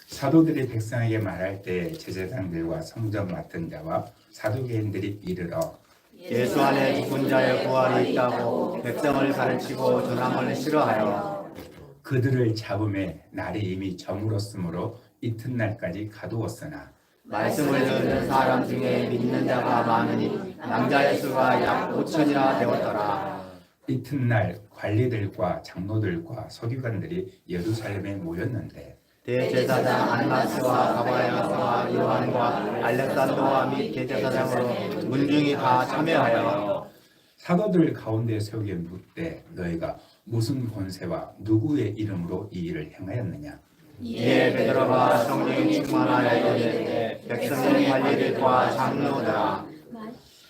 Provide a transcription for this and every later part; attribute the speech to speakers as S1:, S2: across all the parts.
S1: 사도들이 백성에게 말할 때 제사장들과 성전 맡은 자와 사두개인들이 이르러
S2: 예수 안에 죽은 자의 부활이 있다고 백성을 가르치고 전함을 싫어하여
S1: 그들을 잡음에 날이 이미 저물었으므로 이튿날까지 가두었으나
S2: 말씀을 듣는 사람 중에 믿는 자가 많으니 남자의 수가 약 5천이나 되었더라.
S1: 이튿날 관리들과 장로들과 서기관들이 예루살렘에 모였는데
S2: 대제사장 안나스와 가바야스와 요한과 알렉산더와 및 대제사장으로 문중이 다 참여하여
S1: 사도들 가운데 세우게 묻되 너희가 무슨 권세와 누구의 이름으로 이 일을 행하였느냐.
S2: 이에 베드로가 성령이 충만하여 이르되 백성의 관리들과 장로들아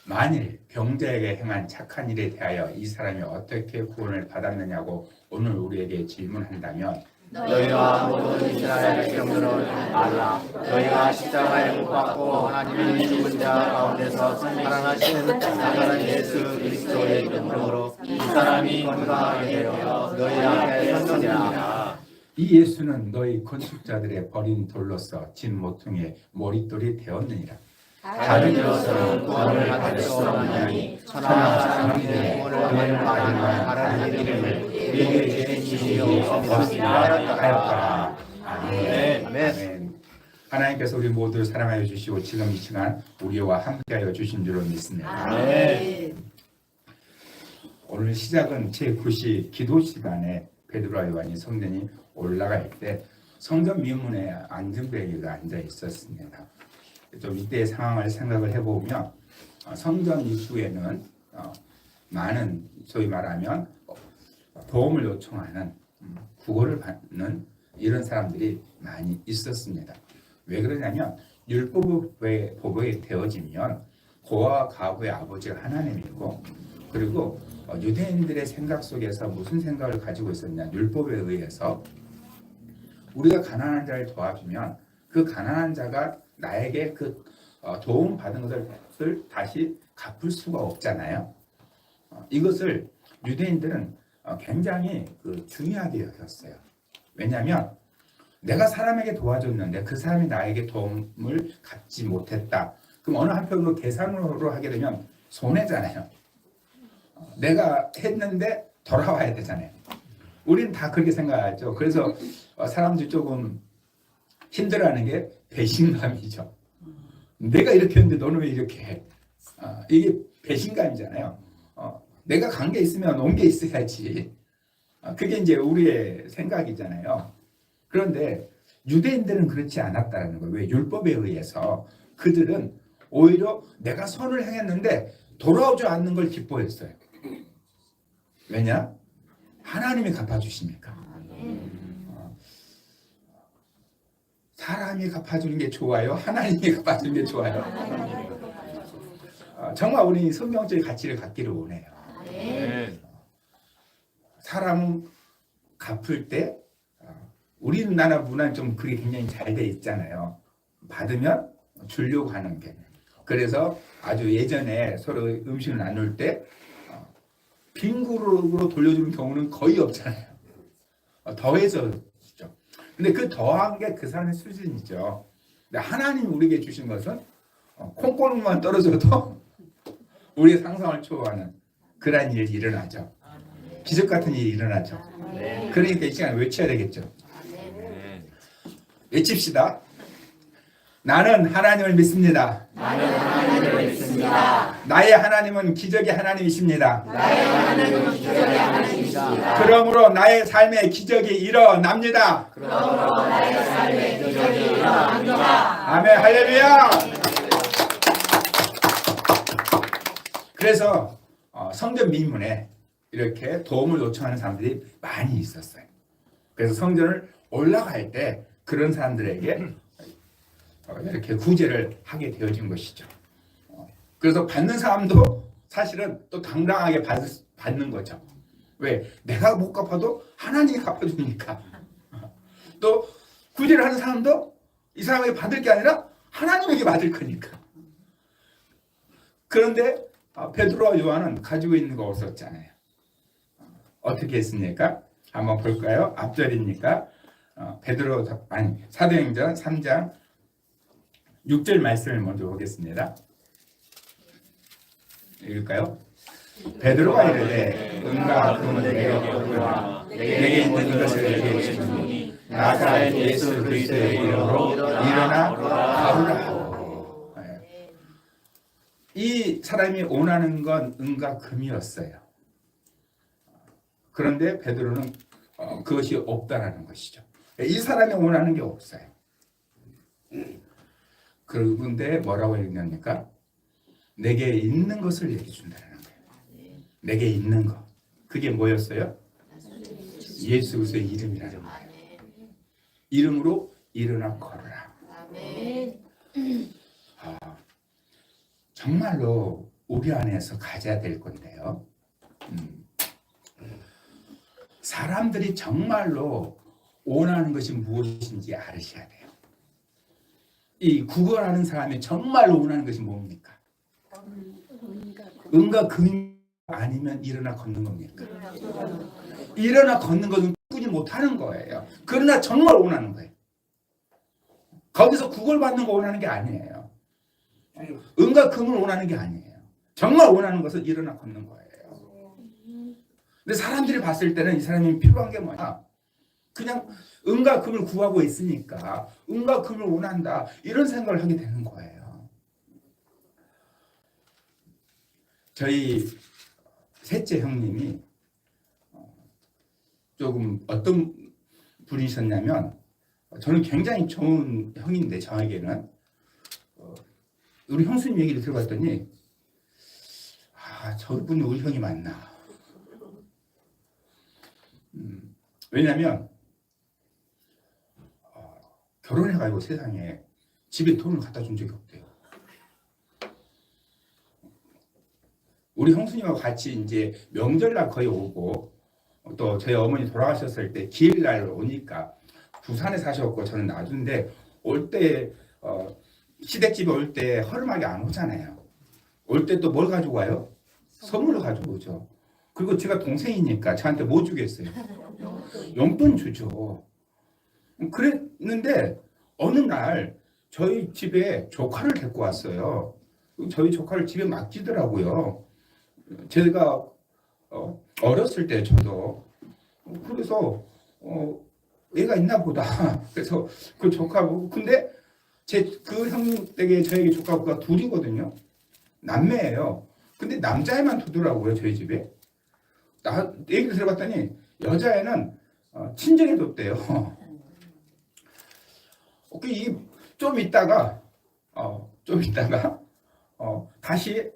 S1: 만일 병자에게 행한 착한 일에 대하여 이 사람이 어떻게 구원을 받았느냐고 오늘 우리에게 질문한다면
S2: 너희와 모든 이스라엘 백성들은 알라. 너희가 십자가에 못 박고 하나님의 죽은 자 가운데서 살아나신 나사렛 예수 그리스도의 이름으로 이 사람이 건강하게 되어 너희 앞에 섰느니라.
S1: 이 예수는 너희 건축자들의 버린 돌로서 진 모퉁이의 머릿돌이 되었느니라.
S2: 다른 이로서는 구원을 받을 수 없나니 천하 사람들의 구원을 받는 다른 이름을 우리에게 주시오
S1: 하였더라.
S2: 아멘.
S1: 아멘. 하나님께서 우리 모두 사랑하여 주시고 지금 이 시간 우리와 함께하여 주신 줄로 믿습니다.
S2: 아멘.
S1: 오늘 시작은 제9시 기도 시간에 베드로와 요한이 성전이 올라갈 때 성전 미문에 안전벨기가 앉아 있었습니다. 좀 이때의 상황을 생각을 해보면 성전 입구에는 많은 소위 말하면 도움을 요청하는 구걸을 받는 이런 사람들이 많이 있었습니다. 왜 그러냐면 율법의 보복이 되어지면 고아와 가부의 아버지가 하나님이고 그리고 유대인들의 생각 속에서 무슨 생각을 가지고 있었냐. 율법에 의해서 우리가 가난한 자를 도와주면 그 가난한 자가 나에게 그 도움 받은 것을 다시 갚을 수가 없잖아요. 이것을 유대인들은 굉장히 중요하게 여겼어요. 왜냐하면 내가 사람에게 도와줬는데 그 사람이 나에게 도움을 갚지 못했다. 그럼 어느 한편으로 계산으로 하게 되면 손해잖아요. 내가 했는데 돌아와야 되잖아요. 우리는 다 그렇게 생각하죠. 그래서 사람들이 조금 힘들어하는 게 배신감이죠. 내가 이렇게 했는데 너는 왜 이렇게 해? 이게 배신감이잖아요. 내가 간 게 있으면 온 게 있어야지. 그게 이제 우리의 생각이잖아요. 그런데 유대인들은 그렇지 않았다는 거예요. 왜? 율법에 의해서 그들은 오히려 내가 선을 행했는데 돌아오지 않는 걸 기뻐했어요. 왜냐? 하나님이 갚아주시니까. 사람이 갚아주는 게 좋아요? 하나님이 갚아주는 게 좋아요? 정말 우리 성경적인 가치를 갖기를 원해요. 사람은 갚을 때 우리나라 문화는 좀 그게 굉장히 잘 돼 있잖아요. 받으면 주려고 하는 게. 그래서 아주 예전에 서로 음식을 나눌 때 빈 그릇으로 돌려주는 경우는 거의 없잖아요. 더해서 주죠. 근데 그 더한 게 그 사람의 수준이죠. 근데 하나님이 우리에게 주신 것은 콩고름만 떨어져도 우리의 상상을 초월하는 그런 일이 일어나죠. 기적 같은 일이 일어나죠. 그러니까 이 시간에 외쳐야 되겠죠. 외칩시다. 나는 하나님을 믿습니다.
S2: 나는 하나님을 믿습니다.
S1: 나의 하나님은 기적의 하나님이십니다.
S2: 나의 하나님은 기적의 하나님이십니다.
S1: 그러므로 나의 삶에 기적이 일어납니다.
S2: 그러므로 나의 삶에 기적이 일어납니다.
S1: 아멘, 할렐루야. 그래서 성전 미문에 이렇게 도움을 요청하는 사람들이 많이 있었어요. 그래서 성전을 올라갈 때 그런 사람들에게 이렇게 구제를 하게 되어진 것이죠. 그래서 받는 사람도 사실은 또 당당하게 받는 거죠. 왜? 내가 못 갚아도 하나님이 갚아주니까. 또 구제를 하는 사람도 이 사람에게 받을 게 아니라 하나님에게 받을 거니까. 그런데 베드로와 요한은 가지고 있는 거 없었잖아요. 어떻게 했습니까? 한번 볼까요? 앞절이니까 사도행전 3장 6절 말씀을 먼저 보겠습니다. 읽을까요? 베드로가 이르되 은과 금은 내게 없거니와 내게 있는 것을 내게 주노니 나사렛 예수 그리스도의 이름으로 일어나 걸으라. 이 사람이 원하는 건 은과 금이었어요. 그런데 베드로는 그것이 없다라는 것이죠. 이 사람이 원하는 게 없어요. 그런데 뭐라고 얘기합니까? 내게 있는 것을 얘기해 준다는 거예요. 내게 있는 것. 그게 뭐였어요? 예수 그리스도의 이름이라는 거예요. 이름으로 일어나 걸어라. 정말로 우리 안에서 가져야 될 건데요. 사람들이 정말로 원하는 것이 무엇인지 알으셔야 돼요. 이 구걸하는 사람이 정말로 원하는 것이 뭡니까? 은과 금이 아니면 일어나 걷는 겁니까? 일어나 걷는 것은 꾸지 못하는 거예요. 그러나 정말 원하는 거예요. 거기서 구걸받는 거 원하는 게 아니에요. 은과 금을 원하는 게 아니에요. 정말 원하는 것은 일어나 걷는 거예요. 근데 사람들이 봤을 때는 이 사람이 필요한 게 뭐냐? 그냥 은과 금을 구하고 있으니까 은과 금을 원한다 이런 생각을 하게 되는 거예요. 저희 셋째 형님이 조금 어떤 분이셨냐면 저는 굉장히 좋은 형인데 저에게는 우리 형수님 얘기를 들어봤더니 저분이 우리 형이 맞나. 왜냐하면 결혼해가지고 세상에 집에 돈을 갖다 준 적이 없대요. 우리 형수님하고 같이 이제 명절날 거의 오고 또 저희 어머니 돌아가셨을 때 기일날 오니까 부산에 사셨고 저는 나주인데 올 때 시댁집에 올 때 허름하게 안 오잖아요. 올 때 또 뭘 가지고 와요? 선물을 가지고 오죠. 그리고 제가 동생이니까 저한테 뭐 주겠어요? 용돈 주죠. 그랬는데 어느 날 저희 집에 조카를 데리고 왔어요. 저희 조카를 집에 맡기더라고요. 제가 어렸을 때 저도 그래서 애가 있나 보다. 그래서 그 조카하고 근데 그 형님 댁에 저에게 조카가 둘이거든요. 남매예요. 근데 남자애만 두더라고요 저희 집에. 나 얘기를 들어봤더니 여자애는 친정해뒀대요. 좀 있다가 다시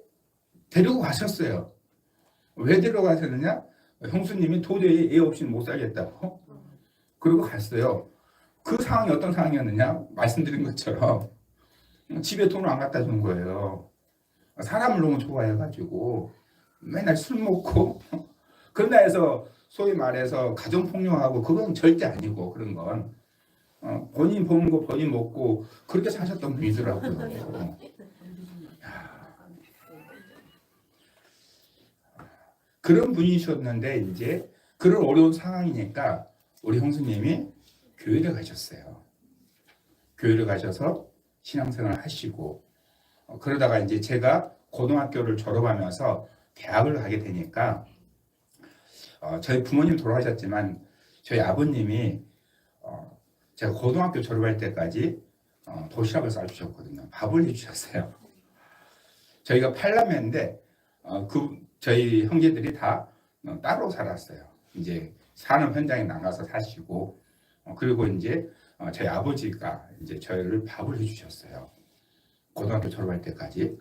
S1: 데리고 가셨어요. 왜 데리고 가셨느냐? 형수님이 도저히 애 없이는 못 살겠다고. 그리고 갔어요. 그 상황이 어떤 상황이었느냐? 말씀드린 것처럼 집에 돈을 안 갖다 준 거예요. 사람을 너무 좋아해가지고 맨날 술 먹고 그런다 해서 소위 말해서 가정폭력하고 그건 절대 아니고 그런 건 본인 보는 거 본인 먹고 그렇게 사셨던 분이더라고요. 그런 분이셨는데 이제 그런 어려운 상황이니까 우리 형수님이 교회를 가셨어요. 교회를 가셔서 신앙생활을 하시고 그러다가 이제 제가 고등학교를 졸업하면서 대학을 가게 되니까 저희 부모님 돌아가셨지만 저희 아버님이 제가 고등학교 졸업할 때까지 도시락을 싸주셨거든요. 밥을 해주셨어요. 저희가 8남매인데 저희 형제들이 다 따로 살았어요. 이제 사는 현장에 나가서 사시고 그리고 이제 저희 아버지가 이제 저희를 밥을 해주셨어요. 고등학교 졸업할 때까지.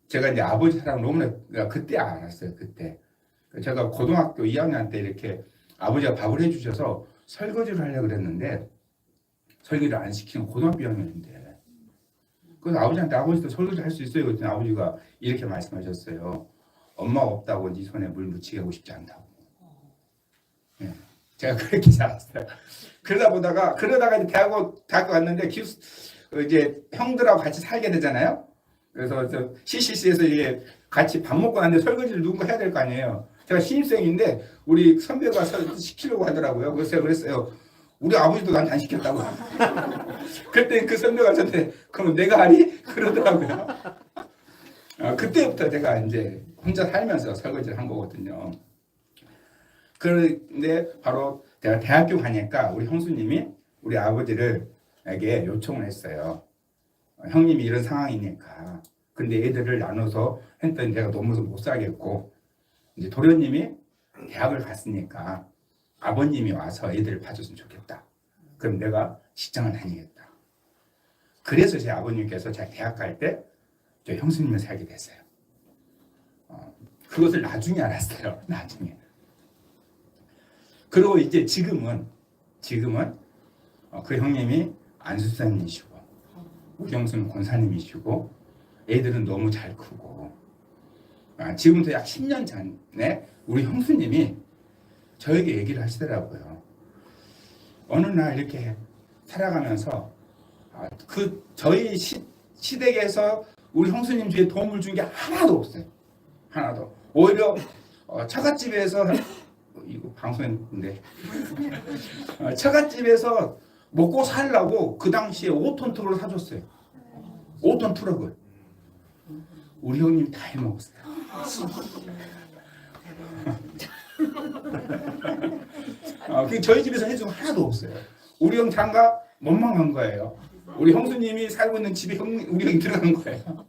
S1: 제가 이제 아버지 사랑 너무나 그때 알았어요. 그때 제가 고등학교 2학년 때 이렇게 아버지가 밥을 해주셔서 설거지를 하려고 그랬는데 설거지를 안 시키는 고등학교 2학년인데 그래서 아버지한테 아버지도 설거지 할 수 있어요. 그랬더니 아버지가 이렇게 말씀하셨어요. 엄마가 없다고 네 손에 물 묻히게 하고 싶지 않다고. 네. 제가 그렇게 자랐어요. 그러다가 이제 대학교 갔는데 이제 형들하고 같이 살게 되잖아요. 그래서 CCC에서 이제 같이 밥 먹고 났는데 설거지를 누군가 해야 될 거 아니에요. 제가 신입생인데 우리 선배가 시키려고 하더라고요. 그래서 제가 그랬어요. 우리 아버지도 난 안 시켰다고. 그때 그 선배가 저한테 그럼 내가 하니? 그러더라고요. 그때부터 제가 이제 혼자 살면서 설거지를 한 거거든요. 그런데 바로 제가 대학교 가니까 우리 형수님이 우리 아버지에게 요청을 했어요. 형님이 이런 상황이니까. 근데 애들을 나눠서 했더니 내가 너무 못 살겠고 이제 도련님이 대학을 갔으니까 아버님이 와서 애들을 봐줬으면 좋겠다. 그럼 내가 직장을 다니겠다. 그래서 제 아버님께서 제가 대학 갈 때 저 형수님을 살게 됐어요. 그것을 나중에 알았어요. 나중에. 그리고 이제 지금은 그 형님이 안수사님이시고 우리 형수는 권사님이시고 애들은 너무 잘 크고 지금부터 약 10년 전에 우리 형수님이 저에게 얘기를 하시더라고요. 어느 날 이렇게 살아가면서 그 저희 시댁에서 우리 형수님 주위에 도움을 준 게 하나도 없어요. 하나도. 오히려 처갓집에서 이거 방송했는데 처갓집에서 먹고 살라고 그 당시에 5톤 트럭을 사줬어요. 5톤 트럭을. 우리 형님이 다 해먹었어요. 저희 집에서 해준 거 하나도 없어요. 우리 형 장가 못만 간 거예요. 우리 형수님이 살고 있는 집에 우리 형이 들어간 거예요.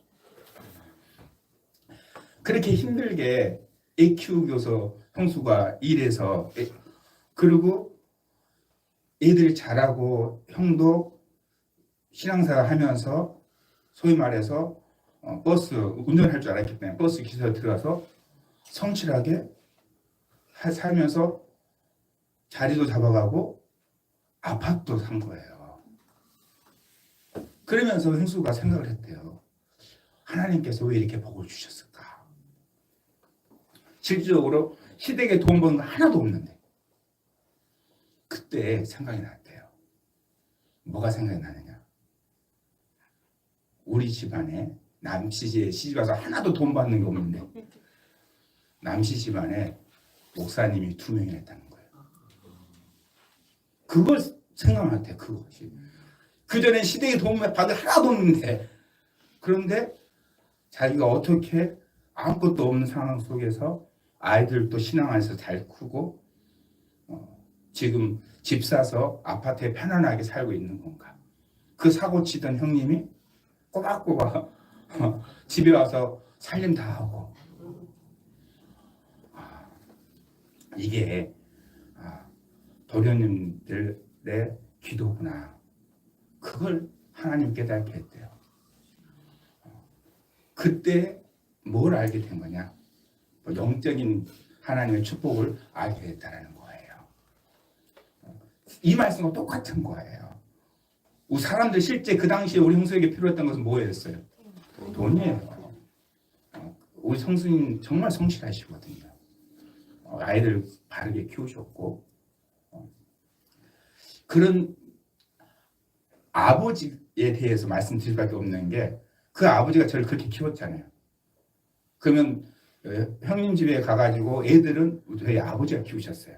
S1: 그렇게 힘들게 애 키우고서 형수가 일해서 그리고 애들이 잘하고 형도 신앙생활 하면서 소위 말해서 버스 운전할 줄 알았기 때문에 버스 기사에 들어가서 성실하게 살면서 자리도 잡아가고 아파트도 산 거예요. 그러면서 형수가 생각을 했대요. 하나님께서 왜 이렇게 복을 주셨을까? 실질적으로 시댁에 돈 버는 거 하나도 없는데 그때 생각이 났대요. 뭐가 생각이 나느냐? 우리 집안에 남씨 시집 와서 하나도 돈 받는 게 없는데 남씨 집안에 목사님이 2명이나 있다는 거예요. 그걸 생각났대요. 그것이. 그전엔 시댁에 도움을 받을 하나도 없는데 그런데 자기가 어떻게 아무것도 없는 상황 속에서 아이들도 신앙 안에서 잘 크고 지금 집 사서 아파트에 편안하게 살고 있는 건가. 그 사고 치던 형님이 꼬박꼬박 집에 와서 살림 다 하고 이게 도련님들의 기도구나. 그걸 하나님 깨닫게 했대요. 그때 뭘 알게 된 거냐? 영적인 하나님의 축복을 알게 됐다는 거예요. 이 말씀과 똑같은 거예요. 우리 사람들 실제 그 당시에 우리 형수에게 필요했던 것은 뭐였어요? 돈이에요. 우리 성수님 정말 성실하시거든요. 아이들 바르게 키우셨고 그런 아버지에 대해서 말씀드릴 수밖에 없는 게 그 아버지가 저를 그렇게 키웠잖아요. 그러면 형님 집에 가가지고 애들은 저희 아버지가 키우셨어요.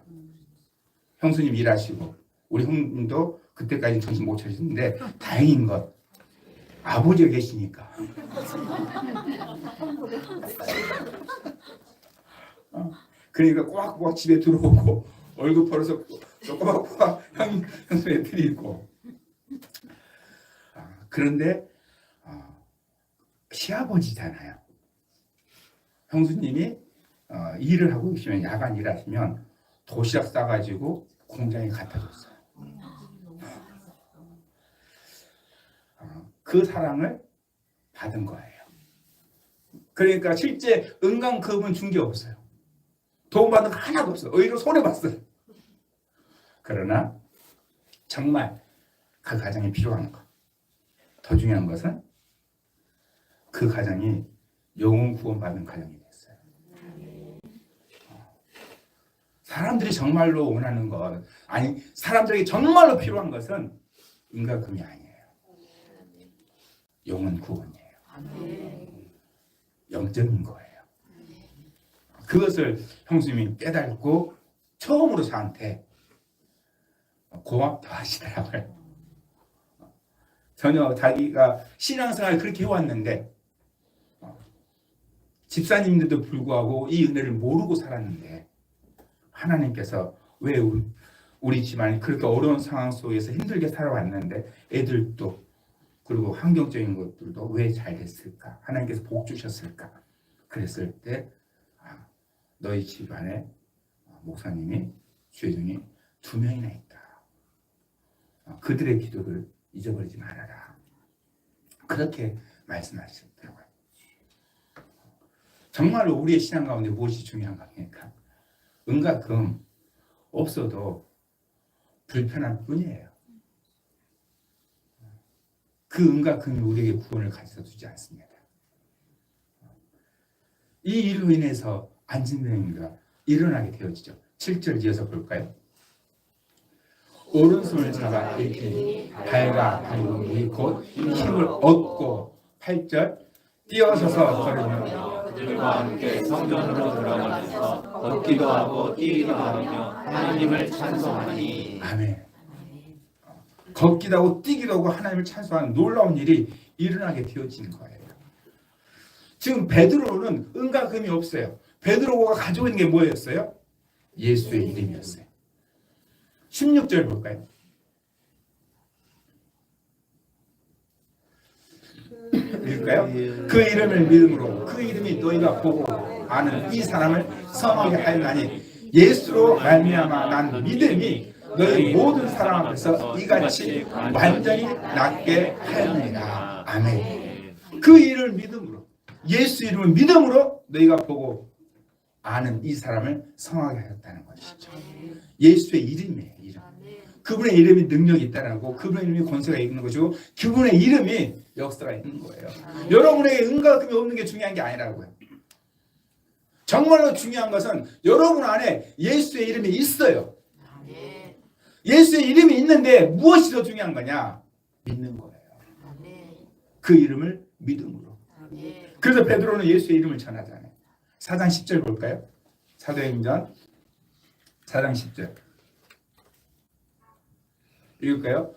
S1: 형수님 일하시고 우리 형님도 그때까지 정신 못 차리셨는데 다행인 것 아버지가 계시니까 그러니까 꼬박꼬박 집에 들어오고 얼굴 벌어서 꼬박꼬박 형수에 드리고 그런데 시아버지잖아요. 형수님이 일을 하고 계시면 야간 일하시면 도시락 싸가지고 공장에 갖다 줬어요. 그 사랑을 받은 거예요. 그러니까 실제 은강금은 준 게 없어요. 돈 받는 거 하나도 없어요. 오히려 손해봤어요. 그러나 정말 그 가정이 필요한 것. 더 중요한 것은 그 가정이 영혼 구원받는 가정이 됐어요. 사람들이 정말로 원하는 것, 아니 사람들에게 정말로 필요한 것은 은가금이 아니에요. 영혼 구원이에요. 영적인 거예요. 그것을 형수님이 깨닫고 처음으로 저한테 고맙다 하시더라고요. 전혀 자기가 신앙생활을 그렇게 해왔는데 집사님들도 불구하고 이 은혜를 모르고 살았는데 하나님께서 왜 우리 집안이 그렇게 어려운 상황 속에서 힘들게 살아왔는데 애들도 그리고 환경적인 것들도 왜 잘 됐을까? 하나님께서 복 주셨을까? 그랬을 때 너희 집안에 목사님이 죄중이 2명이나 있다. 그들의 기도를 잊어버리지 말아라. 그렇게 말씀하셨더라고요. 정말로 우리의 신앙 가운데 무엇이 중요한 겁니까? 은과 금 없어도 불편할 뿐이에요. 그 은과 금이 우리에게 구원을 가져다 주지 않습니다. 이 일로 인해서 안진병이가 일어나게 되어지죠. 7절 이어서 볼까요? 오른손을 잡아 일으키니 발과 발목이 곧 힘을 얻고 8절 뛰어서서 걸으며
S2: 그들과 함께 성전으로 들어가면서 걷기도 하고 뛰기도 하며 하나님을 찬송하니.
S1: 아멘. 걷기도 하고 뛰기도 하고 하나님을 찬송하는 놀라운 일이 일어나게 되어진 거예요. 지금 베드로는 은과 금이 없어요. 베드로가 가지고 있는 게 뭐였어요? 예수의 이름이었어요. 16절 볼까요? 읽을까요? 그 이름을 믿음으로 그 이름이 너희가 보고 아는 이 사람을 성하게 하였나니 예수로 말미암아 난 믿음이 너희 모든 사람 앞에서 이같이 완전히 낫게 하였느니라. 아멘. 그 이름을 믿음으로 예수 이름을 믿음으로 너희가 보고 아는 이 사람을 성하게 하였다는 것이죠. 예수의 이름이에요. 이름. 그분의 이름이 능력이 있다라고, 그분의 이름이 권세가 있는 것이고, 그분의 이름이 역사가 있는 거예요. 여러분에게 은과 금이 없는 게 중요한 게 아니라고요. 정말로 중요한 것은 여러분 안에 예수의 이름이 있어요. 예수의 이름이 있는데 무엇이 더 중요한 거냐? 믿는 거예요. 그 이름을 믿음으로. 그래서 베드로는 예수의 이름을 전하잖아요. 4장 10절 볼까요? 사도행전 4장 10절 읽을까요?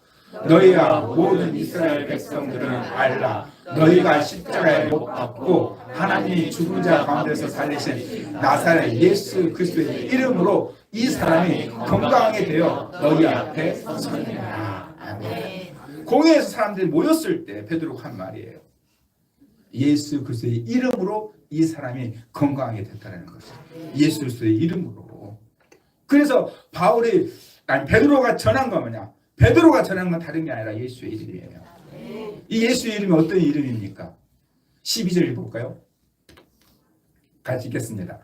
S1: 너희와 모든 이스라엘 백성들은 알라. 너희가 십자가에 못 박고 하나님이 죽은 자 가운데서 살리신 나사렛 예수 그리스도의 이름으로 이 사람이 건강하게 되어 너희 앞에 서리라. 아멘. 공회에서 사람들이 모였을 때 베드로가 한 말이에요. 예수 그리스도의 이름으로 이 사람이 건강하게 됐다는 것이죠. 예수 그리스도의 이름으로. 그래서 베드로가 전한 건 뭐냐? 베드로가 전한 건 다른 게 아니라 예수의 이름이에요. 이 예수의 이름이 어떤 이름입니까? 12절 볼까요? 같이 읽겠습니다.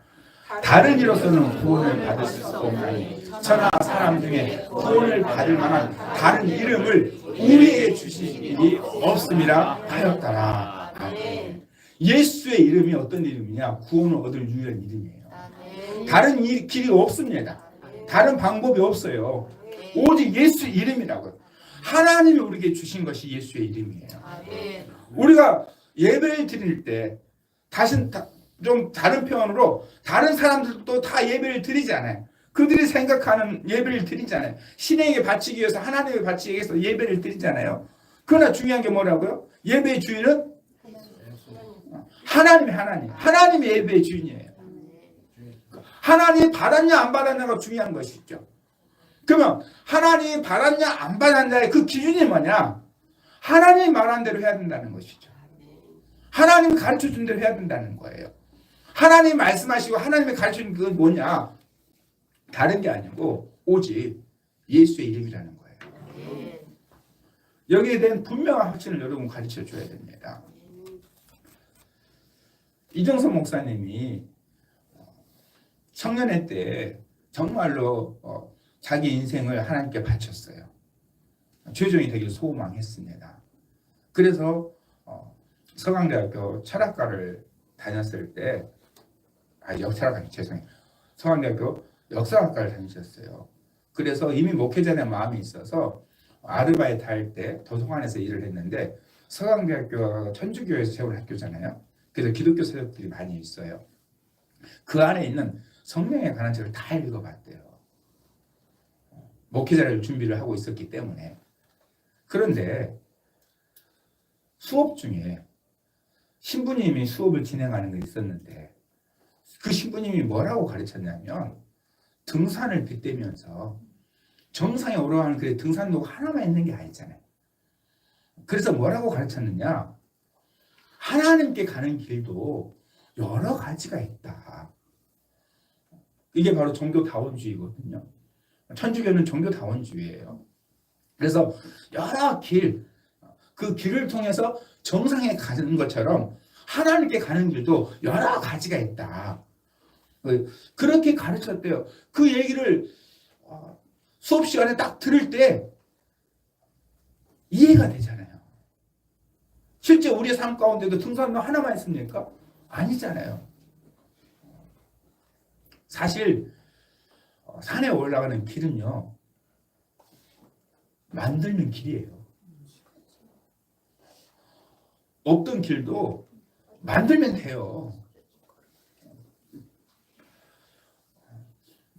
S1: 다른 이로서는 구원을 받을 수 없나니 천하 사람 중에 구원을 받을 만한 다른 이름을 우리에게 주신 일이 없음이라 하였더라. 아멘. 예수의 이름이 어떤 이름이냐? 구원을 얻을 유일한 이름이에요. 다른 길이 없습니다. 다른 방법이 없어요. 오직 예수 이름이라고요. 하나님이 우리에게 주신 것이 예수의 이름이에요. 우리가 예배를 드릴 때 좀 다른 표현으로 다른 사람들도 다 예배를 드리잖아요. 그들이 생각하는 예배를 드리잖아요. 신에게 바치기 위해서, 하나님에게 바치기 위해서 예배를 드리잖아요. 그러나 중요한 게 뭐라고요? 예배의 주인은 하나님이 예배의 주인이에요. 하나님이 받았냐 안 받았냐가 중요한 것이죠. 그러면 하나님이 받았냐 안 받았냐의 그 기준이 뭐냐? 하나님이 말한 대로 해야 된다는 것이죠. 하나님이 가르쳐준 대로 해야 된다는 거예요. 하나님이 말씀하시고 하나님이 가르쳐준 그건 뭐냐? 다른 게 아니고 오직 예수의 이름이라는 거예요. 여기에 대한 분명한 확신을 여러분 가르쳐줘야 됩니다. 이정선 목사님이 청년회 때 정말로 자기 인생을 하나님께 바쳤어요. 최종이 되기를 소망했습니다. 그래서 서강대학교 철학과를 다녔을 때 서강대학교 역사학과를 다니셨어요. 그래서 이미 목회자의 마음이 있어서 아르바이트 할 때 도서관에서 일을 했는데 서강대학교가 천주교에서 세운 학교잖아요. 그래서 기독교 서적들이 많이 있어요. 그 안에 있는 성령에 관한 책을 다 읽어봤대요. 목회자를 준비를 하고 있었기 때문에. 그런데 수업 중에 신부님이 수업을 진행하는 게 있었는데 그 신부님이 뭐라고 가르쳤냐면 등산을 빗대면서 정상에 올라가는 그 등산로가 하나만 있는 게 아니잖아요. 그래서 뭐라고 가르쳤느냐? 하나님께 가는 길도 여러 가지가 있다. 이게 바로 종교다원주의거든요. 천주교는 종교다원주의예요. 그래서 여러 길, 그 길을 통해서 정상에 가는 것처럼 하나님께 가는 길도 여러 가지가 있다. 그렇게 가르쳤대요. 그 얘기를 수업 시간에 딱 들을 때 이해가 되잖아요. 실제 우리의 삶 가운데도 등산로 하나만 있습니까? 아니잖아요. 사실 산에 올라가는 길은요, 만들는 길이에요. 없던 길도 만들면 돼요.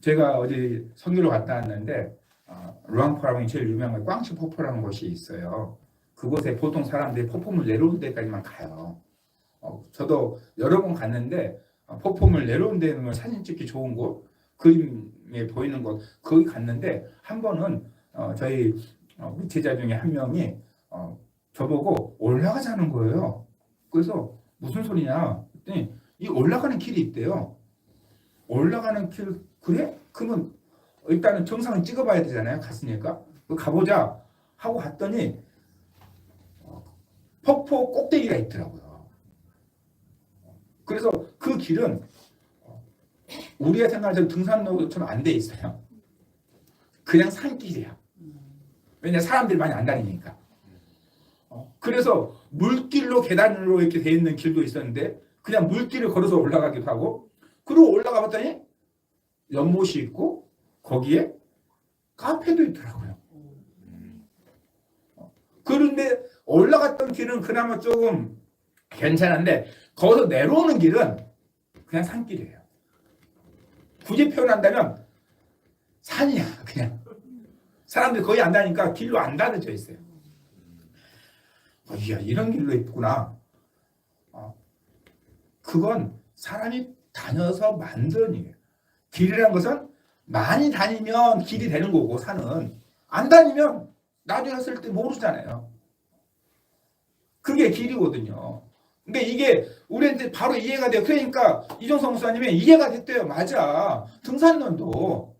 S1: 제가 어제 선교를 갔다 왔는데 루앙프라방이 제일 유명한 꽝시 폭포라는 곳이 있어요. 그곳에 보통 사람들이 폭포물 내려올 때까지만 가요. 저도 여러 번 갔는데 폭포물 내려온 데는 사진 찍기 좋은 곳, 그림에 보이는 곳, 거기 갔는데 한 번은 저희 제자 중에 한 명이 저보고 올라가자는 거예요. 그래서 무슨 소리냐 했더니 이 올라가는 길이 있대요. 올라가는 길, 그래? 그러면 일단은 정상을 찍어봐야 되잖아요. 갔으니까 가보자 하고 갔더니 폭포 꼭대기가 있더라고요. 그래서 그 길은 우리가 생각하는 등산로처럼 안 돼 있어요. 그냥 산길이야. 왜냐 사람들이 많이 안 다니니까. 그래서 물길로 계단으로 이렇게 돼 있는 길도 있었는데 그냥 물길을 걸어서 올라가기도 하고, 그리고 올라가 봤더니 연못이 있고 거기에 카페도 있더라고요. 그런데 올라갔던 길은 그나마 조금 괜찮은데 거기서 내려오는 길은 그냥 산길이에요. 굳이 표현한다면 산이야. 그냥 사람들이 거의 안 다니까 길로 안 닫아져 있어요. 이야, 이런 길로 있구나. 그건 사람이 다녀서 만드는 일이에요. 길이라는 것은 많이 다니면 길이 되는 거고, 산은 안 다니면 나중에 갔을 때 모르잖아요. 그게 길이거든요. 근데 이게 우리한테 바로 이해가 돼요. 그러니까 이종성 목사님이 이해가 됐대요. 맞아. 등산로도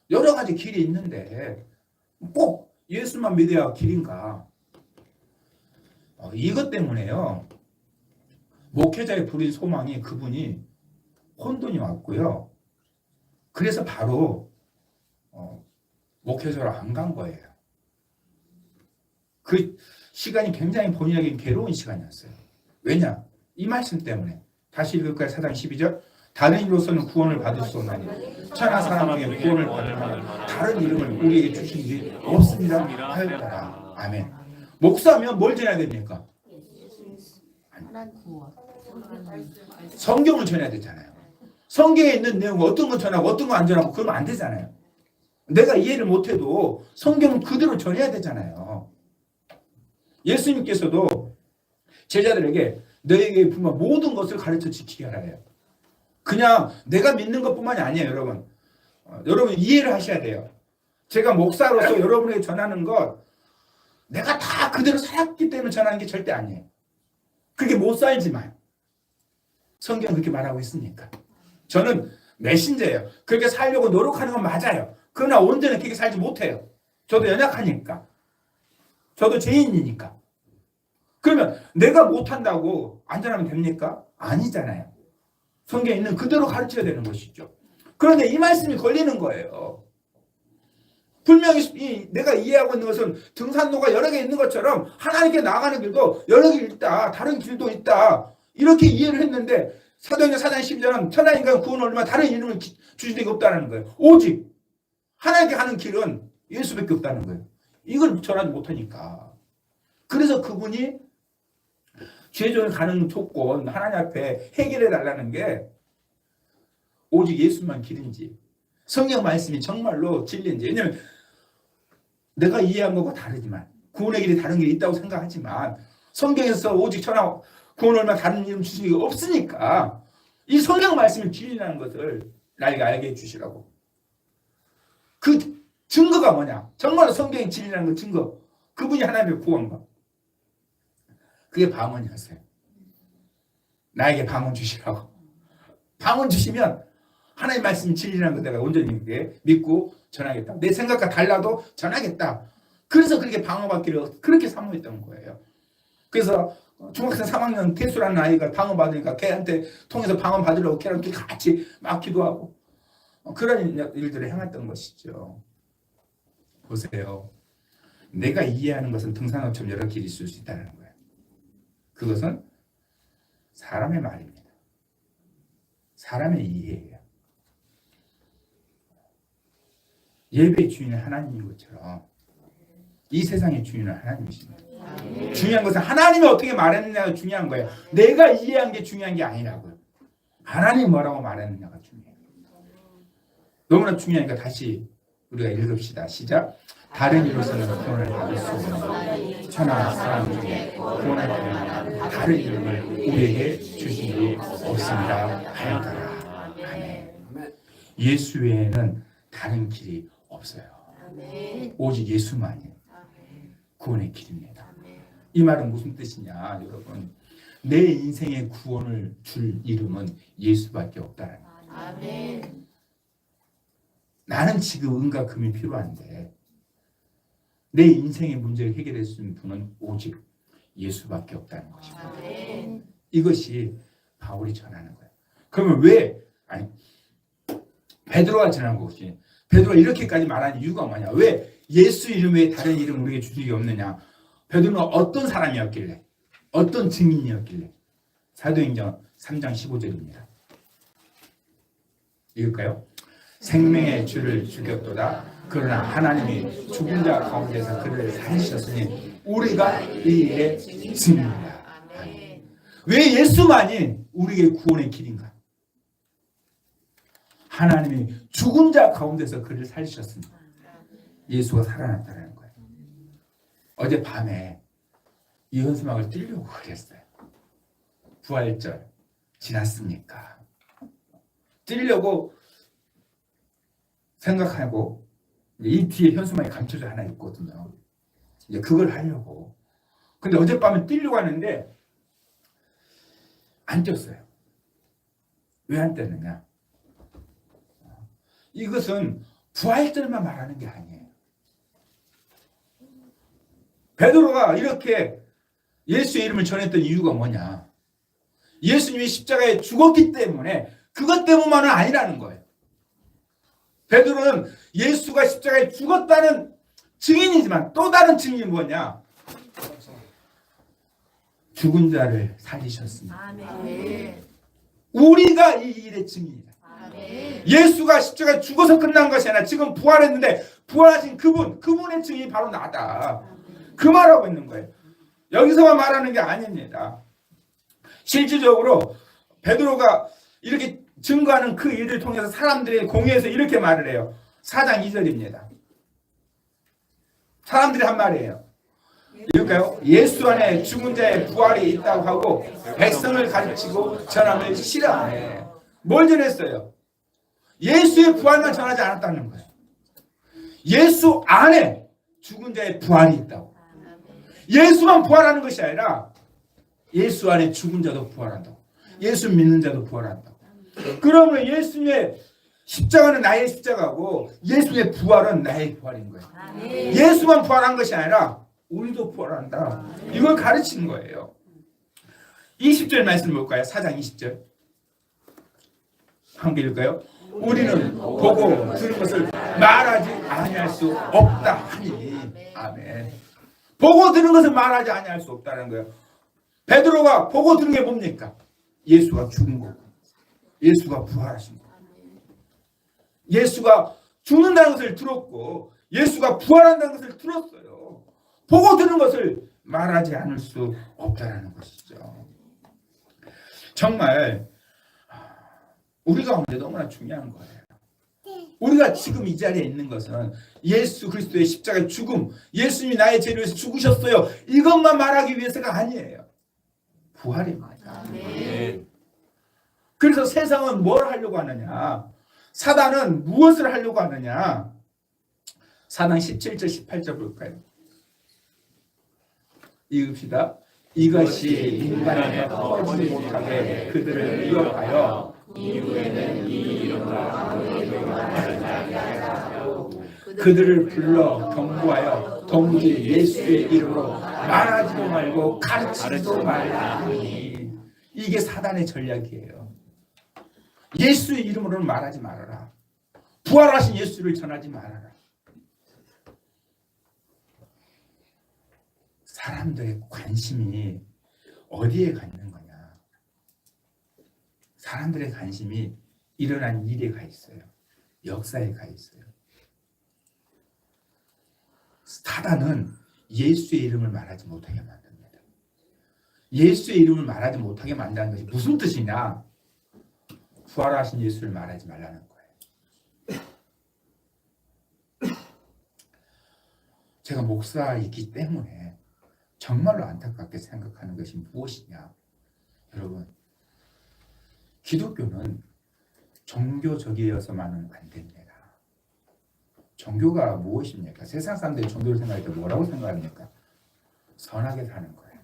S1: 여러 가지 길이 있는데 꼭 예수만 믿어야 길인가? 이것 때문에요. 목회자의 부린 소망이 그분이 혼돈이 왔고요. 그래서 바로 목회자로 안 간 거예요. 그 시간이 굉장히 본인에게 괴로운 시간이었어요. 왜냐? 이 말씀 때문에. 다시 읽을까요? 4장 12절. 다른 이로서는 구원을 받을 수 없나니 천하 사람 중에 구원을 받으면 다른 이름을 우리에게 주신 게 없습니다 하였더라. 아멘. 목사면 뭘 전해야 됩니까? 성경을 전해야 되잖아요. 성경에 있는 내용 어떤 건 전하고 어떤 건 안 전하고 그러면 안 되잖아요. 내가 이해를 못해도 성경은 그대로 전해야 되잖아요. 예수님께서도 제자들에게 너에게 분명 모든 것을 가르쳐 지키게 하라 해요. 그냥 내가 믿는 것뿐만이 아니에요. 여러분. 여러분 이해를 하셔야 돼요. 제가 목사로서 여러분에게 전하는 것 내가 다 그대로 살았기 때문에 전하는 게 절대 아니에요. 그게 못 살지만 성경은 그렇게 말하고 있으니까. 저는 메신저예요. 그렇게 살려고 노력하는 건 맞아요. 그러나 온전히 그렇게 살지 못해요. 저도 연약하니까. 저도 죄인이니까. 그러면 내가 못한다고 안전하면 됩니까? 아니잖아요. 성경에 있는 그대로 가르쳐야 되는 것이죠. 그런데 이 말씀이 걸리는 거예요. 분명히 내가 이해하고 있는 것은 등산로가 여러 개 있는 것처럼 하나님께 나가는 길도 여러 개 있다. 다른 길도 있다. 이렇게 이해를 했는데 사도행전 4장 12절은 천하 인간 구원을 얻으면 다른 이름을 주신 적이 없다는 거예요. 오직 하나님께 가는 길은 예수밖에 없다는 거예요. 이걸 전하지 못하니까. 그래서 그분이 죄종에 가는 조건 하나님 앞에 해결해 달라는 게 오직 예수만 길인지 성경 말씀이 정말로 진리인지. 왜냐하면 내가 이해한 것과 다르지만 구원의 길이 다른 길이 있다고 생각하지만 성경에서 오직 천하 구원을만 다른 이름 주신 게 없으니까 이 성경 말씀이 진리라는 것을 나에게 알게 해주시라고. 그 증거가 뭐냐? 정말로 성경이 진리라는 그 증거. 그분이 하나님의 구원과 그게 방언이었어요. 나에게 방언 주시라고. 방언 주시면 하나님 말씀이 진리라는 거 내가 온전히 믿고 전하겠다. 내 생각과 달라도 전하겠다. 그래서 그렇게 방언 받기를 그렇게 사모했던 거예요. 그래서 중학생 3학년 태수라는 아이가 방언 받으니까 걔한테 통해서 방언 받으려고 걔랑 같이 막 기도하고 그런 일들을 행했던 것이죠. 보세요. 내가 이해하는 것은 등산로처럼 여러 길이 있을 수 있다는 거예요. 그것은 사람의 말입니다. 사람의 이해예요. 예배의 주인은 하나님인 것처럼 이 세상의 주인은 하나님이십니다. 중요한 것은 하나님이 어떻게 말했느냐가 중요한 거예요. 내가 이해한 게 중요한 게 아니라고요. 하나님이 뭐라고 말했느냐가 중요해요. 너무나 중요하니까 다시 우리가 읽읍시다. 시작. 다른 이로서는 구원을 받을 수 없는 천하 사람 중에 구원을 받을 만한 다른 이름을 우리에게 주신 이 없습니다 하였더라. 아멘. 예수 외에는 다른 길이 없어요. 오직 예수만이 구원의 길입니다. 이 말은 무슨 뜻이냐, 여러분? 내 인생의 구원을 줄 이름은 예수밖에 없다는 거예요. 아멘. 나는 지금 은과 금이 필요한데 내 인생의 문제를 해결할 수 있는 분은 오직 예수밖에 없다는 것입니다. 아멘. 이것이 바울이 전하는 거예요. 그러면 베드로가 전한 것이 베드로가 이렇게까지 말하는 이유가 뭐냐? 왜 예수 이름 외에 다른 이름 우리에게 주신 게 없느냐? 베드로는 어떤 사람이었길래? 어떤 증인이었길래? 사도행전 3장 15절입니다. 읽을까요? 생명의 주를 죽였도다. 그러나 하나님이 죽은 자 가운데서 그를 살리셨으니 우리가 이 일의 증인이다. 왜 예수만이 우리에게 구원의 길인가? 하나님이 죽은 자 가운데서 그를 살리셨습니다. 예수가 살아났다는 거예요. 어젯밤에 이 현수막을 띄려고 그랬어요. 부활절 지났습니까? 띄려고 생각하고 이 뒤에 현수막이 감춰져 하나 있거든요. 이제 그걸 하려고. 근데 어젯밤에 띄려고 하는데 안 띄었어요. 왜 안 띄었느냐? 이것은 부활절만 말하는 게 아니에요. 베드로가 이렇게 예수의 이름을 전했던 이유가 뭐냐? 예수님이 십자가에 죽었기 때문에 그것 때문만은 아니라는 거예요. 베드로는 예수가 십자가에 죽었다는 증인이지만 또 다른 증인이 뭐냐? 죽은 자를 살리셨습니다. 아멘. 우리가 이 일의 증인이다. 아멘. 예수가 십자가에 죽어서 끝난 것이 아니라 지금 부활했는데 부활하신 그분의 증인이 바로 나다. 그 말하고 있는 거예요. 여기서만 말하는 게 아닙니다. 실질적으로 베드로가 이렇게 증거하는 그 일을 통해서 사람들이 공회에서 이렇게 말을 해요. 4장 2절입니다. 사람들이 한 말이에요. 읽을까요? 예수 안에 죽은 자의 부활이 있다고 하고 백성을 가르치고 전함을 싫어하네. 뭘 전했어요? 예수의 부활만 전하지 않았다는 거예요. 예수 안에 죽은 자의 부활이 있다고. 예수만 부활하는 것이 아니라 예수 안에 죽은 자도 부활한다고. 예수 믿는 자도 부활한다고. 그러면 예수의 십자가는 나의 십자가고 예수의 부활은 나의 부활인 거예요. 예수만 부활한 것이 아니라 우리도 부활한다. 이걸 가르치는 거예요. 20절 말씀 볼까요? 4장 20절. 함께 읽을까요? 우리는 보고 들은 것을 말하지 아니할 수 없다 하니. 아멘. 보고 들은 것을 말하지 아니할 수 없다는 거예요. 베드로가 보고 들은 게 뭡니까? 예수가 죽은 거고 예수가 부활하신 거고 예수가 죽는다는 것을 들었고 예수가 부활한다는 것을 들었어요. 보고 들은 것을 말하지 않을 수 없다는 것이죠. 정말 우리 가운데 너무나 중요한 거예요. 우리가 지금 이 자리에 있는 것은 예수 그리스도의 십자가의 죽음, 예수님이 나의 죄를 위해서 죽으셨어요, 이것만 말하기 위해서가 아니에요. 부활입니다. 그래서 세상은 뭘 하려고 하느냐, 사단은 무엇을 하려고 하느냐. 사단 17절 18절 볼까요? 읽읍시다. 이것이 인간에게 퍼지지 못하게 그들을 위협하여 이후에는 이 이름으로 그들을 불러 경고하여 도무지 예수의 이름으로 말하지도 말고 가르치지도 말라 하니. 이게 사단의 전략이에요. 예수의 이름으로는 말하지 말아라. 부활하신 예수를 전하지 말아라. 사람들의 관심이 어디에 가 있는 거냐? 사람들의 관심이 일어난 일에 가 있어요. 역사에 가 있어요. 사단은 예수의 이름을 말하지 못하게 만듭니다. 예수의 이름을 말하지 못하게 만드는 것이 무슨 뜻이냐? 부활하신 예수를 말하지 말라는 거예요. 제가 목사이기 때문에 정말로 안타깝게 생각하는 것이 무엇이냐? 여러분, 기독교는 종교적이어서만은 안 됩니다. 종교가 무엇입니까? 세상 사람들이 종교를 생각할 때 뭐라고 생각합니까? 선하게 사는 거예요.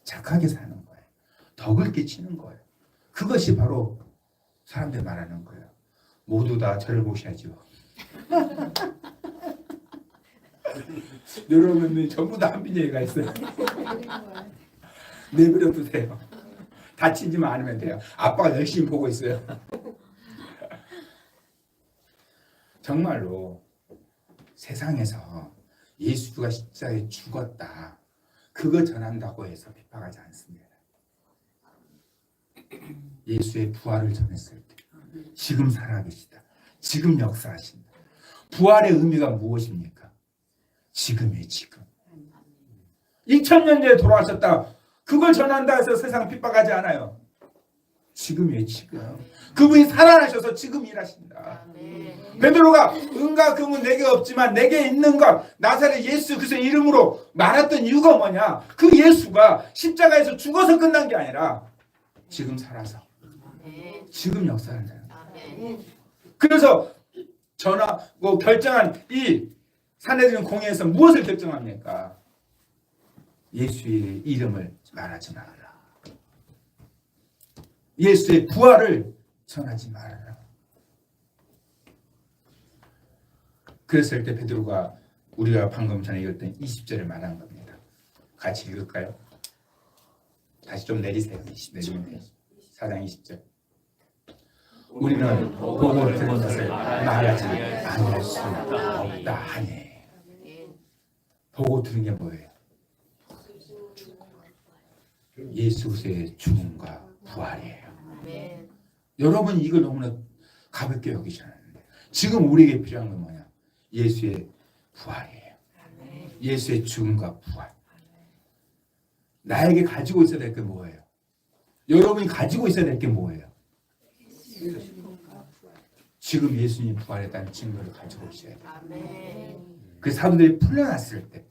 S1: 착하게 사는 거예요. 덕을 끼치는 거예요. 그것이 바로 사람들이 말하는 거예요. 모두 다 저를 보셔야죠. 여러분들 전부 다 한빈제가 있어요. 내버려 두세요. 다치지만 않으면 돼요. 아빠가 열심히 보고 있어요. 정말로 세상에서 예수가 십자가에 죽었다, 그거 전한다고 해서 핍박하지 않습니다. 예수의 부활을 전했을 때, 지금 살아계시다, 지금 역사하신다. 부활의 의미가 무엇입니까? 지금의 지금. 2000년 전에 돌아가셨다, 그걸 전한다 해서 세상 핍박하지 않아요. 지금의 지금. 그분이 살아나셔서 지금 일하신다. 베드로가 은과 금은 내게 없지만 내게 있는 것 나사렛 예수 그리스도 이름으로 말했던 이유가 뭐냐? 그 예수가 십자가에서 죽어서 끝난 게 아니라 지금 살아서 지금 역사를 하는. 그래서 전하고 결정한 이 산헤드린 공회에서 무엇을 결정합니까? 예수의 이름을 말하지 말아라. 예수의 부활을 전하지 말아라. 그랬을 때 베드로가 우리가 방금 전에 읽었던 20절을 말한 겁니다. 같이 읽을까요? 다시 좀 내리세요. 내리면 돼요. 4장 20절. 우리는 보고 들은 것을 말하지 않을 수 없다 하니. 보고 들은 게 뭐예요? 예수 그리스도의 죽음과 부활이에요. 여러분 이걸 너무나 가볍게 여기셔야 하는데, 지금 우리에게 필요한 건 뭐냐? 예수의 부활이에요. 예수의 죽음과 부활. 나에게 가지고 있어야 될 게 뭐예요? 여러분이 가지고 있어야 될 게 뭐예요? 지금 예수님이 부활했다는 증거를 가지고 있어야 돼요. 그 사도들이 풀려났을 때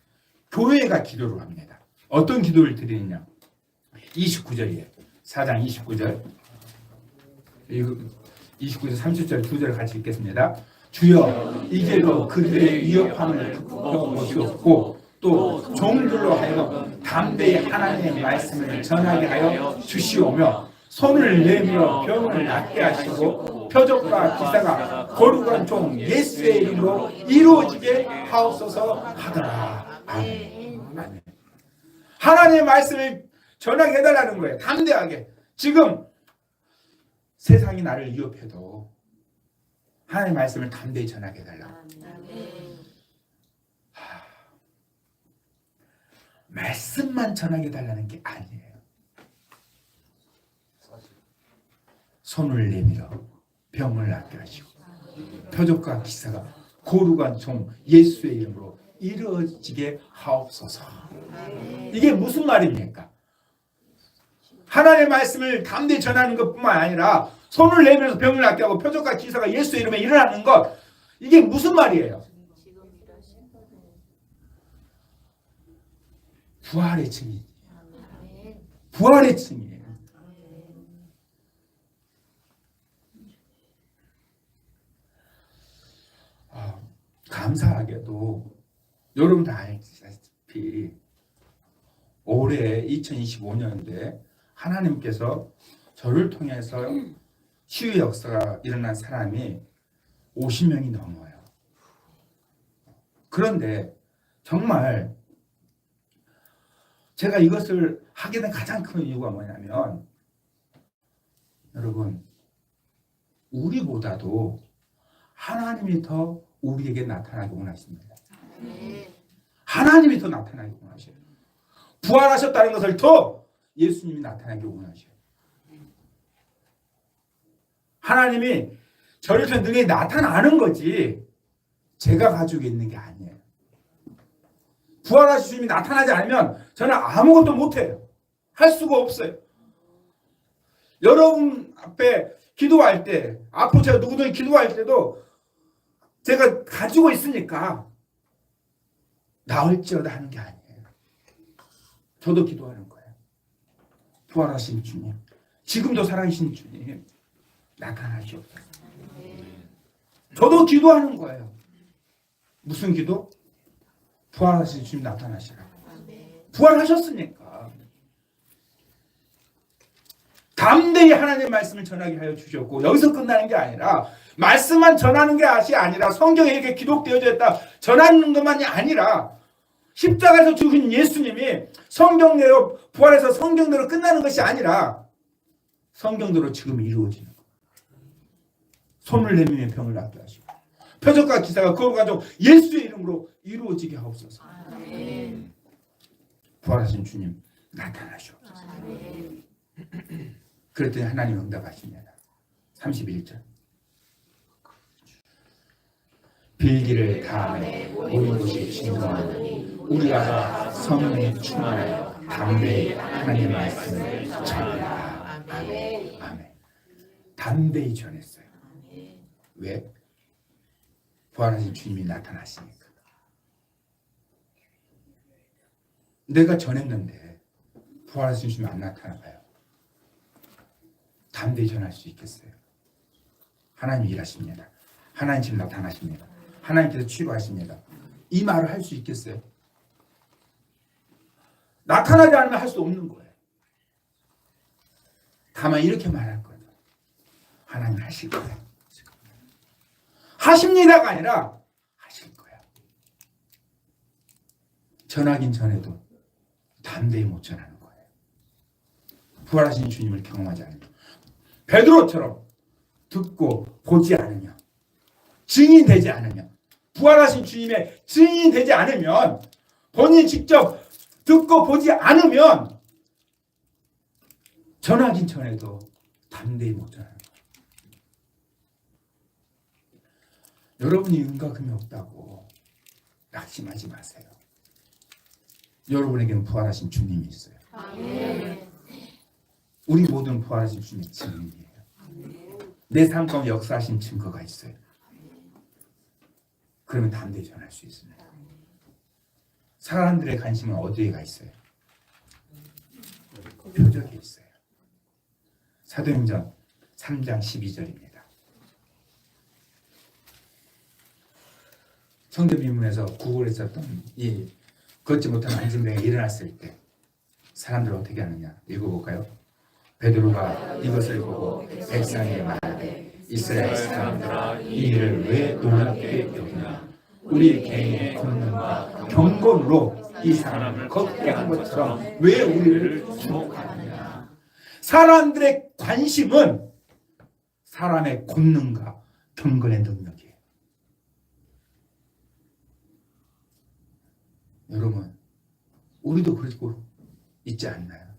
S1: 교회가 기도를 합니다. 어떤 기도를 드리느냐? 29절이에요. 4장 29절. 29절 30절 두 절을 같이 읽겠습니다. 주여 이제도 그들의 위협함을 극복하시옵고 또 종들로 하여금 담대히 하나님의 말씀을 전하게 하여 주시오며 손을 내밀어 병을 낫게 하시고 표적과 기사가 거룩한 종 예수의 이름으로 이루어지게 하옵소서 하더라. 아멘. 아멘. 하나님의 말씀을 전하게 해달라는 거예요. 담대하게. 지금 세상이 나를 위협해도 하나님의 말씀을 담대히 전하게 해달라. 말씀만 전하게 해달라는 게 아니에요. 손을 내밀어 병을 낫게 하시고 표적과 기사가 거룩한 종 예수의 이름으로 이루어지게 하옵소서. 이게 무슨 말입니까? 하나님의 말씀을 담대히 전하는 것뿐만 아니라 손을 내밀어서 병을 낫게 하고 표적과 기사가 예수 이름에 일어나는 것, 이게 무슨 말이에요? 부활의 증인. 부활의 증인. 감사하게도 여러분 다 알다시피 올해 2025년도에 하나님께서 저를 통해서 치유 역사가 일어난 사람이 50명이 넘어요. 그런데 정말 제가 이것을 하게 된 가장 큰 이유가 뭐냐면, 여러분, 우리보다도 하나님이 더 우리에게 나타나기 원하십니다. 하나님이 더 나타나기 원하셔요. 부활하셨다는 것을 더 예수님이 나타나기 원하셔요. 하나님이 저를 통해 능히 나타나는 거지 제가 가지고 있는 게 아니에요. 부활하신 주님이 나타나지 않으면 저는 아무것도 못해요. 할 수가 없어요. 여러분 앞에 기도할 때, 앞으로 제가 누구든지 기도할 때도 제가 가지고 있으니까 나을지어다 하는 게 아니에요. 저도 기도하는 거예요. 부활하신 주님, 지금도 살아계신 주님, 나타나시옵소서. 저도 기도하는 거예요. 무슨 기도? 부활하신 주님 나타나시라고. 부활하셨으니까 담대히 하나님의 말씀을 전하게 하여 주셨고, 여기서 끝나는 게 아니라 말씀만 전하는 게 아니라 성경에 이렇게 기록되어져 있다 전하는 것만이 아니라 십자가에서 죽으신 예수님이 성경대로 부활해서 성경대로 끝나는 것이 아니라 성경대로 지금 이루어지는 거예요. 손을 내밀며 병을 낫게 하시고 표적과 기사가 그걸 가지고 예수의 이름으로 이루어지게 하옵소서. 아멘. 부활하신 주님 나타나시옵소서. 아멘. 그랬더니 하나님 응답하십니다. 31절. 빌기를 다음에 모든 것이 진동하느니 우리가 성령에 충만하여 담대히 하나님의 말씀을 전하라. 아멘. 아멘. 담대히 전했어요. 왜? 부활하신 주님이 나타나시니까. 내가 전했는데 부활하신 주님이 안 나타나봐요. 담대히 전할 수 있겠어요? 하나님 일하십니다. 하나님 지금 나타나십니다. 하나님께서 치료하십니다. 이 말을 할 수 있겠어요? 나타나지 않으면 할 수 없는 거예요. 다만 이렇게 말할 거예요. 하나님 하실 거예요. 하십니다가 아니라 하실 거야. 전하긴 전해도 담대히 못 전하는 거예요. 부활하신 주님을 경험하지 않으면, 베드로처럼 듣고 보지 않으면, 증인되지 않으면, 부활하신 주님의 증인되지 않으면, 본인이 직접 듣고 보지 않으면 전하긴 전해도 담대히 못 전하는 거예요. 여러분이 은과금이 없다고 낙심하지 마세요. 여러분에게는 부활하신 주님이 있어요. 아멘. 우리 모두는 부활하신 주님의 증인이에요. 내 삶 가운데 역사하신 증거가 있어요. 그러면 담대히 전할 수 있습니다. 사람들의 관심은 어디에 가 있어요? 표적에 있어요. 사도행전 3장 12절입니다. 성전비문에서 구걸했었던 이 걷지 못한 안진뱅이가 일어났을 때 사람들은 어떻게 하느냐 읽어볼까요? 베드로가 이것을 보고 백성에게 말하되 이스라엘 사람들아 이 일을 왜 놀랍게 여기냐? 우리 개인의 권능과 경건으로 이 사람을 걷게 한 것처럼 왜 우리를 주목하느냐? 사람들의 관심은 사람의 권능과 경건의 능력이에요. 여러분, 우리도 그러고 있지 않나요?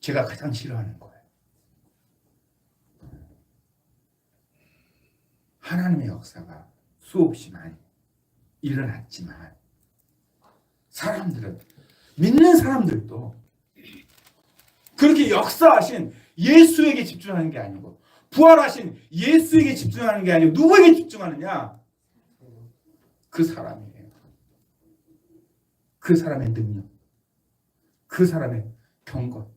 S1: 제가 가장 싫어하는 거예요. 하나님의 역사가 수없이 많이 일어났지만 사람들은, 믿는 사람들도 그렇게 역사하신 예수에게 집중하는 게 아니고, 부활하신 예수에게 집중하는 게 아니고 누구에게 집중하느냐? 그 사람이에요. 그 사람의 능력, 그 사람의 경건.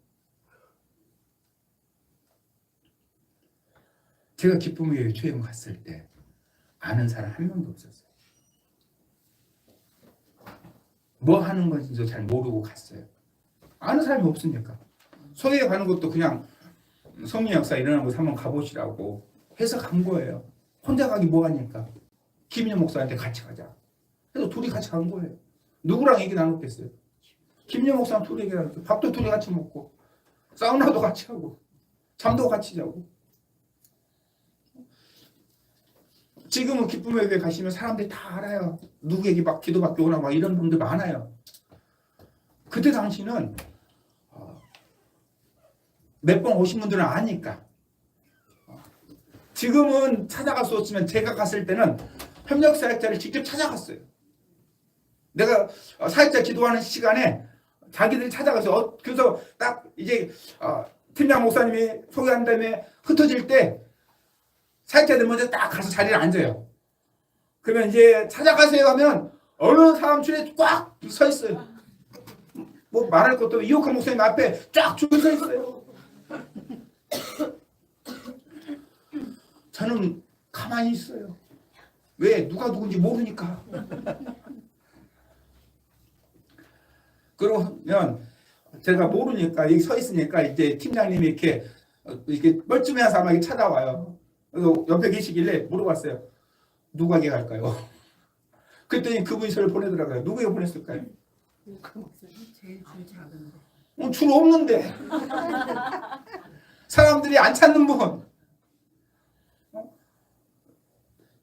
S1: 제가 기쁨의 초임 갔을 때 아는 사람 한 명도 없었어요. 뭐 하는 건지도 잘 모르고 갔어요. 아는 사람이 없으니까. 소개에 가는 것도 그냥 성령 역사 일어나는 곳 한번 가보시라고 해서 간 거예요. 혼자 가기 뭐하니까. 김인영 목사한테 같이 가자. 그래서 둘이 같이 간 거예요. 누구랑 얘기 나눴겠어요? 김인영 목사랑 둘이 얘기 나눴어요. 밥도 둘이 같이 먹고, 사우나도 같이 하고, 잠도 같이 자고. 지금은 기쁨의 교회 가시면 사람들이 다 알아요. 누구에게 막 기도받기 오나 막 이런 분들 많아요. 그때 당시는 몇 번 오신 분들은 아니까. 지금은 찾아갈 수 없지만 제가 갔을 때는 협력사역자를 직접 찾아갔어요. 내가 사역자 기도하는 시간에 자기들이 찾아가서 그래서 딱 이제 팀장 목사님이 소개한 다음에 흩어질 때 사역자들 먼저 딱 가서 자리에 앉아요. 그러면 이제 찾아가세요 하면 어느 사람 줄에 꽉 서 있어요. 뭐 말할 것도 이호칸 목사님 앞에 쫙 줄 서 있어요. 저는 가만히 있어요. 왜? 누가 누군지 모르니까. 그러면 제가 모르니까 여기 서 있으니까 이제 팀장님이 이렇게 뻘쭘한 사람이 찾아와요. 그래서 옆에 계시길래 물어봤어요. 누구에게 갈까요? 그랬더니 그분이 저를 보내더라고요. 누구에게 보냈을까요? 줄 없는데. 사람들이 안 찾는 분.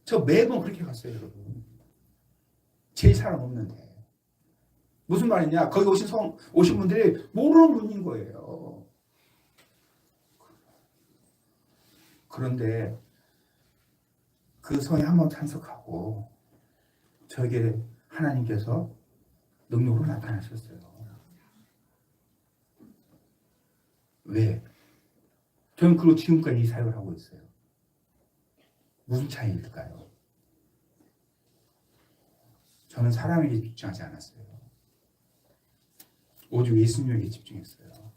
S1: 저 매번 그렇게 갔어요, 여러분. 제일 사람 없는데. 무슨 말이냐? 거기 오신 분들이 모르는 분인 거예요. 그런데 그 성에 한번 참석하고 저에게 하나님께서 능력으로 나타나셨어요. 왜? 저는 그리고 지금까지 이 사역을 하고 있어요. 무슨 차이일까요? 저는 사람에게 집중하지 않았어요. 오직 예수님에게 집중했어요.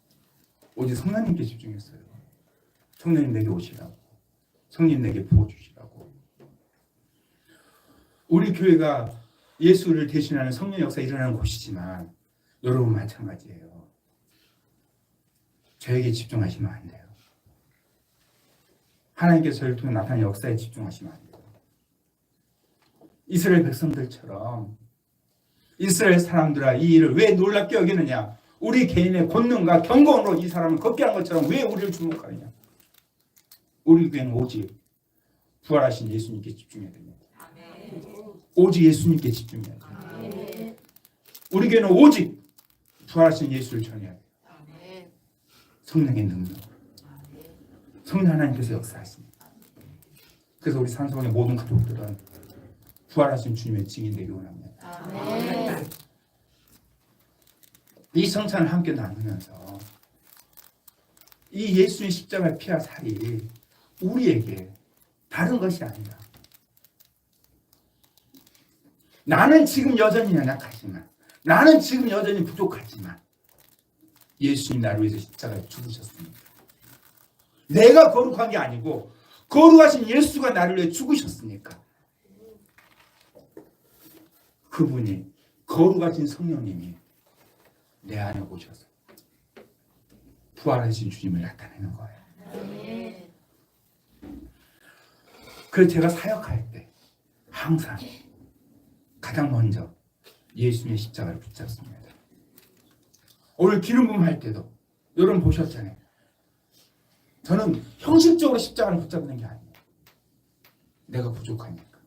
S1: 오직 성령님께 집중했어요. 성령님 내게 오시라고. 성령 내게 부어주시라고. 우리 교회가 예수를 대신하는 성령 역사 일어나는 곳이지만 여러분 마찬가지예요. 저에게 집중하시면 안 돼요. 하나님께서 저를 통해 나타난 역사에 집중하시면 안 돼요. 이스라엘 백성들처럼 이스라엘 사람들아 이 일을 왜 놀랍게 여기느냐? 우리 개인의 권능과 경건으로 이 사람을 걷게 한 것처럼 왜 우리를 주목하느냐? 우리 교회는 오직 부활하신 예수님께 집중해야 됩니다. 오직 예수님께 집중해야 돼요. 우리 교회는 오직 부활하신 예수를 전해야 돼요. 성령의 능력. 성령 하나님께서 역사하십니다. 그래서 우리 산성의 모든 가족들은 부활하신 주님의 증인 되기 원합니다. 이 성찬을 함께 나누면서 이 예수의 십자가의 피와 살이 우리에게 다른 것이 아니라 나는 지금 여전히 연약하지만 나는 지금 여전히 부족하지만 예수님 나를 위해서 십자가에 죽으셨습니다. 내가 거룩한 게 아니고 거룩하신 예수가 나를 위해 죽으셨으니까 그분이 거룩하신 성령님이 내 안에 오셔서 부활하신 주님을 나타내는 거예요. 그래서 제가 사역할 때 항상 가장 먼저 예수님의 십자가를 붙잡습니다. 오늘 기름 부음 할 때도 여러분 보셨잖아요. 저는 형식적으로 십자가를 붙잡는 게 아니에요. 내가 부족하니까.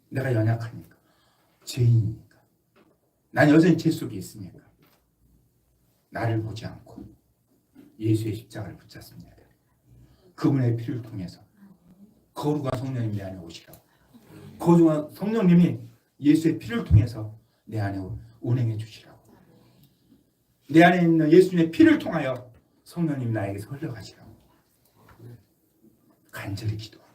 S1: 내가 연약하니까. 죄인이니까. 난 여전히 죄 속에 있으니까. 나를 보지 않고 예수의 십자가를 붙잡습니다. 그분의 피를 통해서 거룩한 성령님 내 안에 오시라고. 거룩한 성령님이 예수의 피를 통해서 내 안에 운행해 주시라고. 내 안에 있는 예수님의 피를 통하여 성령님 나에게 흘러가시라고 간절히 기도합니다.